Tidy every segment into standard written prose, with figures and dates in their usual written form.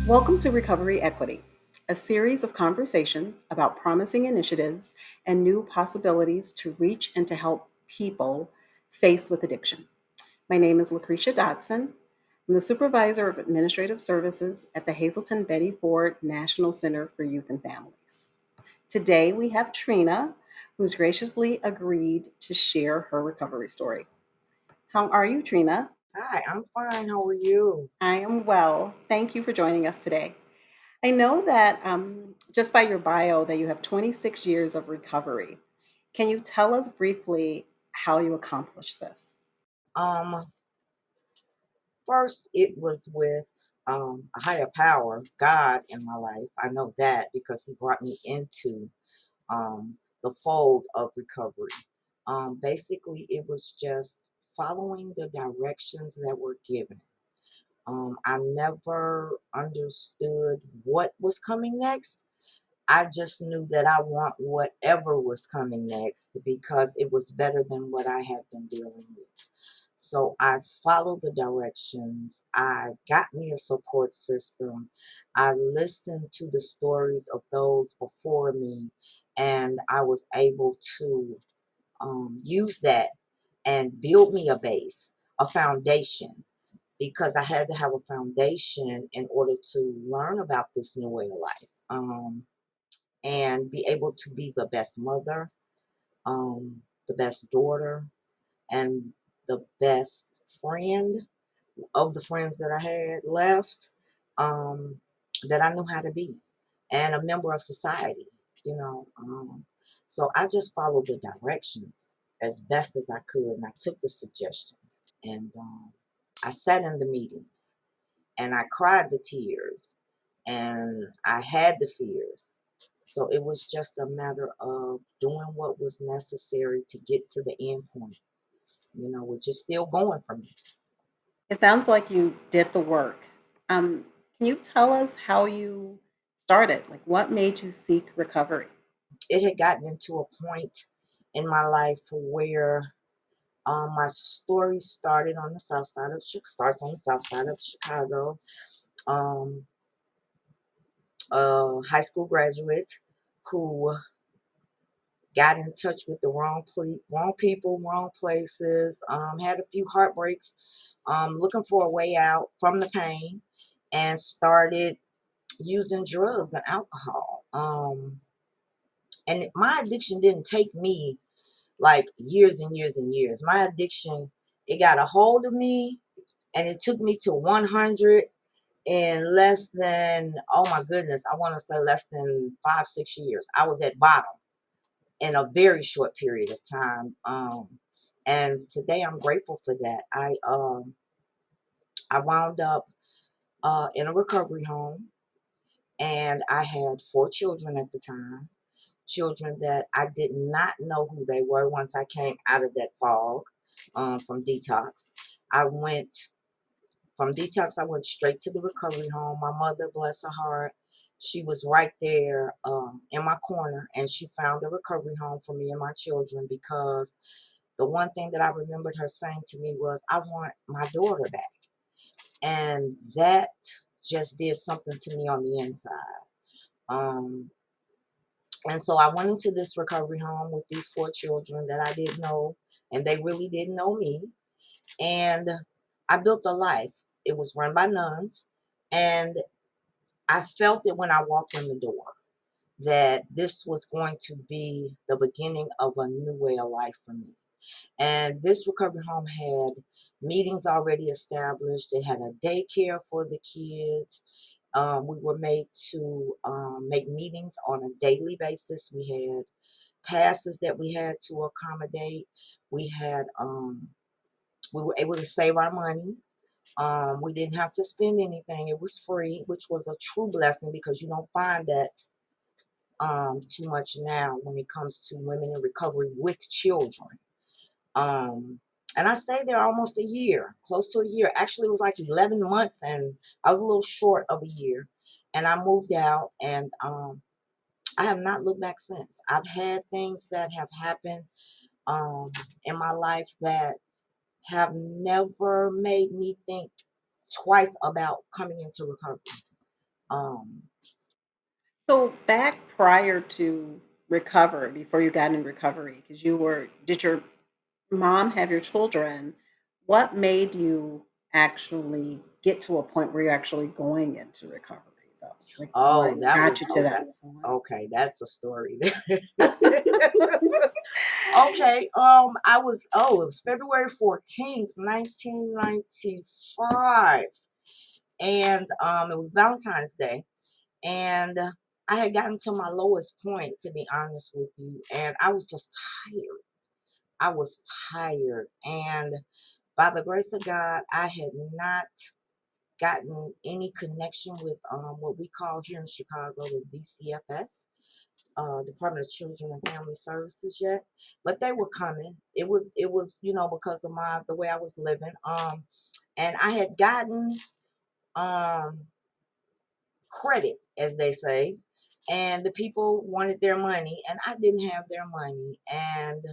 Welcome to Recovery Equity, a series of conversations about promising initiatives and new possibilities to reach and to help people faced with addiction. My name is Lucretia Dotson. I'm the Supervisor of Administrative Services at the Hazleton Betty Ford National Center for Youth and Families. Today we have Trina, who's graciously agreed to share her recovery story. How are you, Trina? Hi, I'm fine. How are you? I am well. Thank you for joining us today. I know that just by your bio that you have 26 years of recovery. Can you tell us briefly how you accomplished this? Um, First it was with a higher power, God in my life. I know that because he brought me into the fold of recovery. Basically it was just following the directions that were given. I never understood what was coming next. I just knew that I want whatever was coming next because it was better than what I had been dealing with. So I followed the directions. I got me a support system. I listened to the stories of those before me, and I was able to use that and build me a base, a foundation, because I had to have a foundation in order to learn about this new way of life. And be able to be the best mother, the best daughter, and the best friend of the friends that I had left, um, that I knew how to be, and a member of society, you know. So I just followed the directions as best as I could, and I took the suggestions, and I sat in the meetings, and I cried the tears, and I had the fears. So it was just a matter of doing what was necessary to get to the end point, which is still going for me. It sounds like you did the work. Can you tell us how you started? Like, what made you seek recovery? It had gotten into a point in my life where my story started on the south side of starts on the south side of Chicago. Um, a high school graduate who got in touch with the wrong people, wrong places, had a few heartbreaks, looking for a way out from the pain, and started using drugs and alcohol. And my addiction didn't take me like years and years and years. My addiction, it got a hold of me, and it took me to 100 in less than, oh my goodness, I want to say less than 5, 6 years. I was at bottom in a very short period of time. And today I'm grateful for that. I wound up in a recovery home, and I had 4 children at the time. Children that I did not know who they were once I came out of that fog, from detox. I went from detox. I went straight to the recovery home. My mother, bless her heart, she was right there in my corner, and she found a recovery home for me and my children because the one thing that I remembered her saying to me was, I want my daughter back. And that just did something to me on the inside. Um, and so I went into this recovery home with these 4 children that I didn't know, and they really didn't know me. And I built a life. It was run by nuns, and I felt it when I walked in the door that this was going to be the beginning of a new way of life for me. And this recovery home had meetings already established. It had a daycare for the kids. We were made to make meetings on a daily basis. We had passes that we had to accommodate. We had we were able to save our money. We didn't have to spend anything. It was free, which was a true blessing because you don't find that too much now when it comes to women in recovery with children. Um, and I stayed there almost a year, close to a year. Actually, it was like 11 months, and I was a little short of a year. And I moved out, and I have not looked back since. I've had things that have happened um, in my life that have never made me think twice about coming into recovery. Um, So back prior to recovery, before you got in recovery, because did your mom have your children? What made you actually get to a point where you're actually going into recovery, though? Like what oh, that got was you to oh, that that's point? okay. That's a story. Okay. I was it was February 14th, 1995, and it was Valentine's Day, and I had gotten to my lowest point, to be honest with you, and I was just tired. I was tired, and by the grace of God, I had not gotten any connection with what we call here in Chicago the DCFS, Department of Children and Family Services yet, but they were coming. It was because of the way I was living, and I had gotten um credit, as they say, and the people wanted their money, and I didn't have their money, and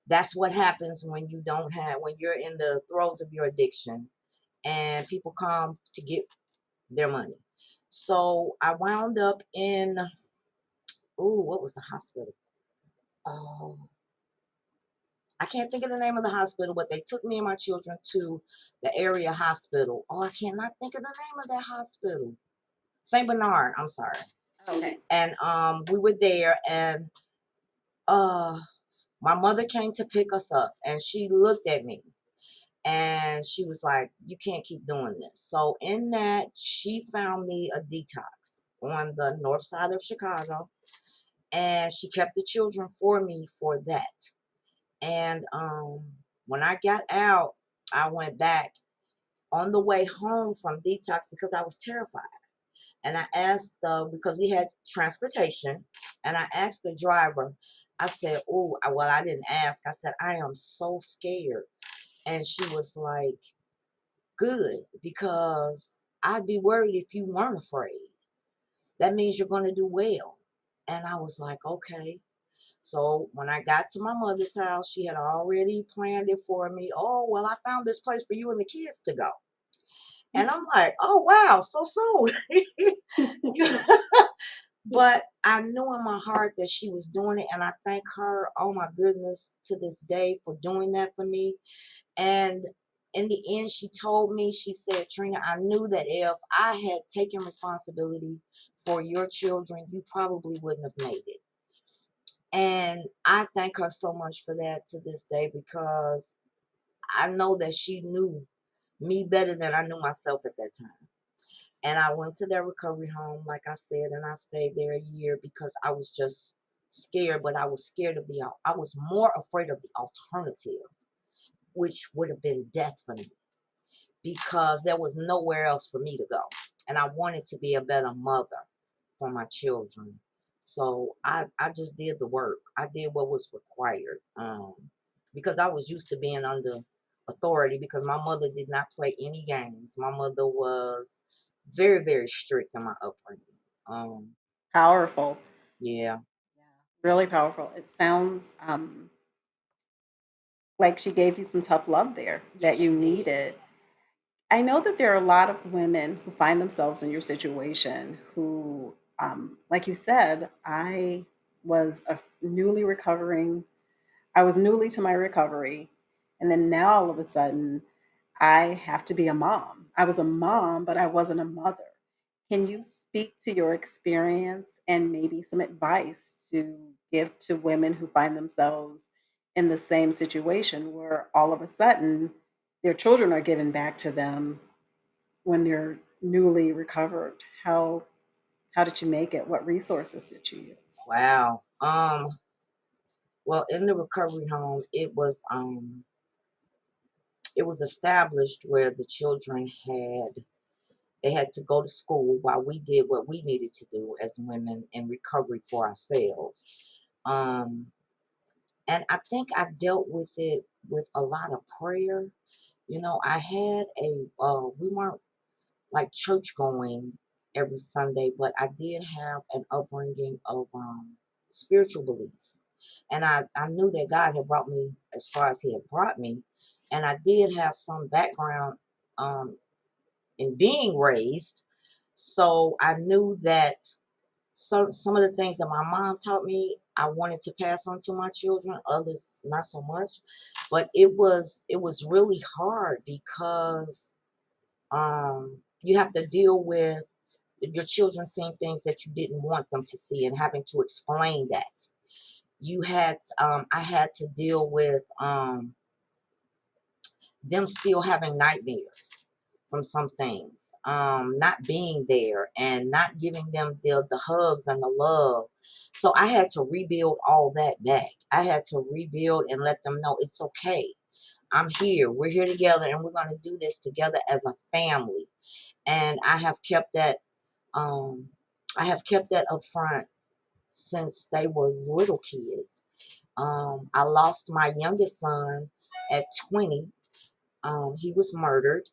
that's what happens when you're in the throes of your addiction, and people come to get their money. So I wound up in, what was the hospital? Oh, I can't think of the name of the hospital, but they took me and my children to the area hospital. Oh, I cannot think of the name of that hospital. St. Bernard, I'm sorry. Okay. And we were there, and uh my mother came to pick us up, and she looked at me and she was like, "You can't keep doing this." So in that, she found me a detox on the north side of Chicago, and she kept the children for me for that. And when I got out, I went back on the way home from detox because I was terrified. And I asked, because we had transportation, and I asked the driver, I said, "Oh, well, I didn't ask. I said, I am so scared." And she was like, "Good, because I'd be worried if you weren't afraid. That means you're going to do well." And I was like, "Okay." So when I got to my mother's house, she had already planned it for me. "Oh, well, I found this place for you and the kids to go." And I'm like, "Oh, wow, so soon." But I knew in my heart that she was doing it, and I thank her, oh my goodness, to this day for doing that for me. And in the end, she told me, she said, "Trina, I knew that if I had taken responsibility for your children, you probably wouldn't have made it." And I thank her so much for that to this day, because I know that she knew me better than I knew myself at that time. And I went to their recovery home, like I said, and I stayed there a year because I was just scared. But I was scared of I was more afraid of the alternative, which would have been death for me, because there was nowhere else for me to go. And I wanted to be a better mother for my children. So I just did the work. I did what was required, because I was used to being under authority, because my mother did not play any games. My mother was very, very strict in my upbringing. Um, Powerful. yeah, Yeah. Really powerful. It sounds like she gave you some tough love there that you she did. needed. I know that there are a lot of women who find themselves in your situation who, like you said, was a newly recovering, I was newly to my recovery. And then now all of a sudden, I have to be a mom. I was a mom, but I wasn't a mother. Can you speak to your experience and maybe some advice to give to women who find themselves in the same situation where all of a sudden their children are given back to them when they're newly recovered? How did you make it? What resources did you use? Wow. Well, in the recovery home, it was established where the children had to go to school while we did what we needed to do as women in recovery for ourselves. Um, and I think I dealt with it with a lot of prayer. I had we weren't like church going every Sunday, but I did have an upbringing of spiritual beliefs. And I knew that God had brought me as far as He had brought me. And I did have some background um, in being raised. So I knew that some of the things that my mom taught me, I wanted to pass on to my children, others not so much. But it was really hard because you have to deal with your children seeing things that you didn't want them to see and having to explain that. I had to deal with them still having nightmares from some things, not being there and not giving them the hugs and the love. So I had to rebuild all that back. I had to rebuild and let them know it's okay. I'm here. We're here together and we're going to do this together as a family. And um, I have kept that up front since they were little kids. I lost my youngest son at 20. He was murdered,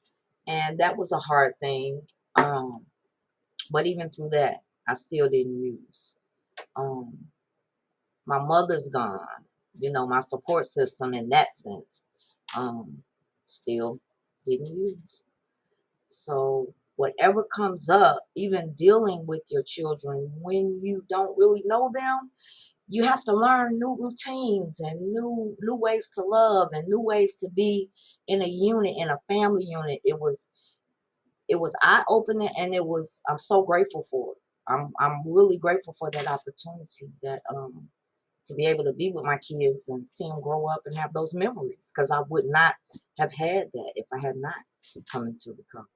and that was a hard thing. Um, but even through that, I still didn't use. Um, my mother's gone, my support system in that sense, um, still didn't use. So, whatever comes up, even dealing with your children when you don't really know them, you have to learn new routines and new ways to love and new ways to be in a unit, in a family unit. It was eye opening, and I'm so grateful for it. I'm really grateful for that opportunity, that to be able to be with my kids and see them grow up and have those memories, because I would not have had that if I had not come into recovery.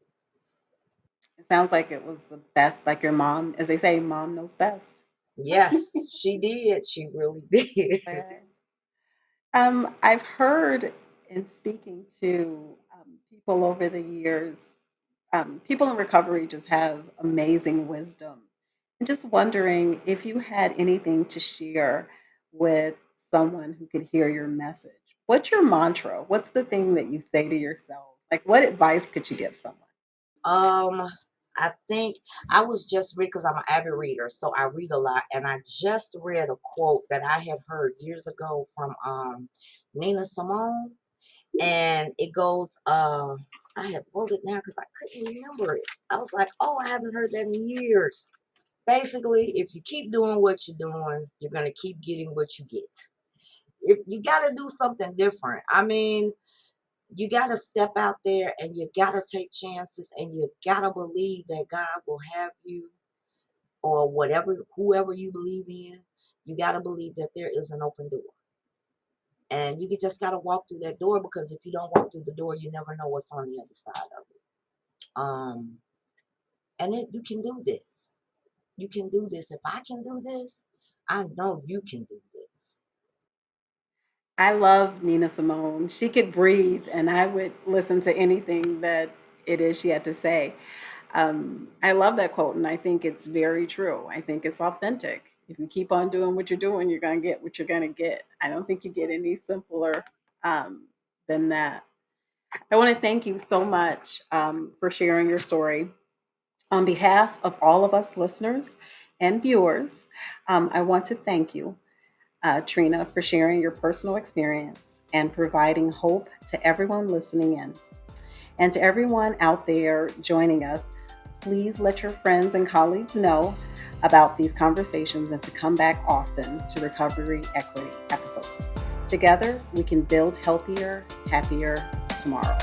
It sounds like it was the best, like your mom, as they say, mom knows best. Yes, she did. She really did. Right. I've heard in speaking to people over the years, people in recovery just have amazing wisdom. And just wondering if you had anything to share with someone who could hear your message. What's your mantra? What's the thing that you say to yourself? Like, what advice could you give someone? Um, I think I was just read because I'm an avid reader, so I read a lot, and I just read a quote that I had heard years ago from Nina Simone, and it goes, I had wrote it now because I couldn't remember it. I was like, oh, I haven't heard that in years. Basically, if you keep doing what you're doing, you're gonna keep getting what you get. If you got to do something different, I mean, you got to step out there and you got to take chances and you got to believe that God will have you, or whatever, whoever you believe in. You got to believe that there is an open door. And just got to walk through that door, because if you don't walk through the door, you never know what's on the other side of it. Um, you can do this. You can do this. If I can do this, I know you can do this. I love Nina Simone. She could breathe, and I would listen to anything that it is she had to say. I love that quote, and I think it's very true. I think it's authentic. If you keep on doing what you're doing, you're going to get what you're going to get. I don't think you get any simpler um, than that. I want to thank you so much for sharing your story. On behalf of all of us listeners and viewers, I want to thank you, Trina, for sharing your personal experience and providing hope to everyone listening in. And to everyone out there joining us, please let your friends and colleagues know about these conversations and to come back often to Recovery Equity episodes. Together, we can build healthier, happier tomorrow.